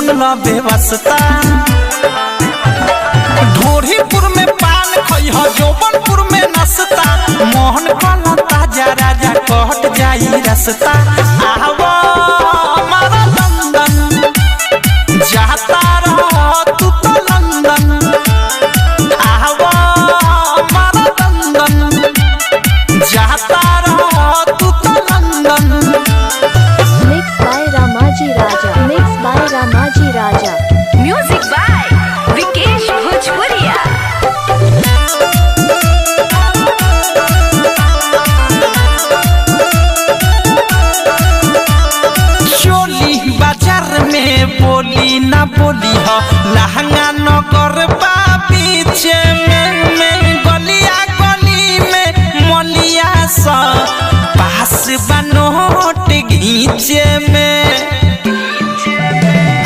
सुन लो बेवस्ता। ढोरीपुर में पान खइह जौबनपुर में नसता, मोहन कला ताजा राजा कट जाई रास्ता। आवा हमारा लंदन जाता रह तू तो लंदन, आवा हमारा लंदन जाता रह तू तो London. Mixed by Ramaji Raja. Mixed by Ramaji Raja. Music by Vikesh Bhojpuria. चोली बाजार में बोली ना बोली हो, लहंगा नगर बा पीछे में गलिया गली में मलिया सा पास बनोट घींचे में।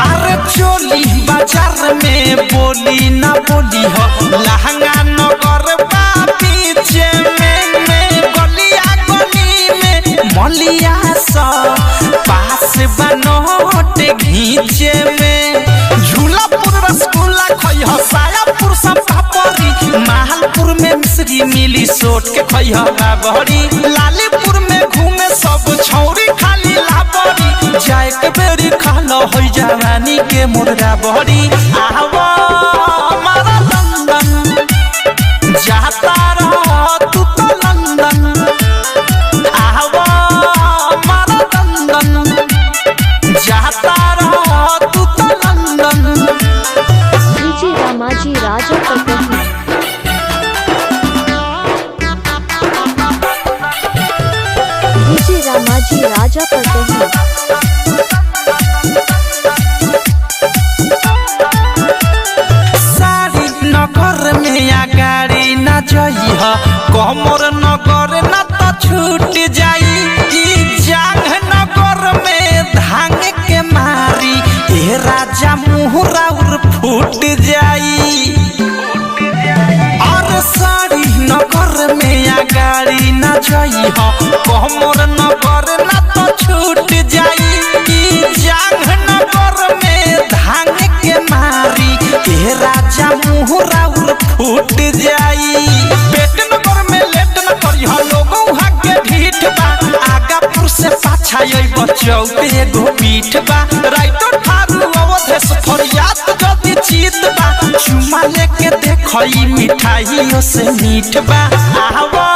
अरे चोली बाजार में बोली ना बोली हो, लहंगा नगर बा पीछे में गलिया गली में मलिया सा पास बनोट घींचे में। झूलापुर रसगुल्ला खइह, सायापुर सब पापड़ी, माहलपुर में मिश्री मिली सोट के खइह बाबरी। लालीपुर में घूमे सब छौरी खाली लाबरी, जाए के बेरी खालो हो जवानी के मुर्गा बहरी। आवा हमारा लंदन जाता रह तू तो लंदन, आवा हमारा लंदन जाता रह तू तो London. DJ Ramaji Raja Patahi. DJ Ramaji Raja Patahi. सारी नगर में या गाड़ी न जइह, कमर नगर न तो छूट जाई। जांग नगर में धांग के मारी ए राजा मुहरा उर फूट जाई। और सारी नगर में या गाड़ी न जइह, कमर नगर न तो छूट जाई। जांग नगर में धांग के मारी ए राजा मुहरा उर फूट जाई। पेट नगर में लेट न करिह, लोगों हाके ढीठ बा, आगापुर से पाछा अइब चौक एगो पीठ बा। राइतो ठारू अवधेश फरियाद जदी चीत बा, चुमा लेके देखई मिठाइयों से मीठ बा। आवा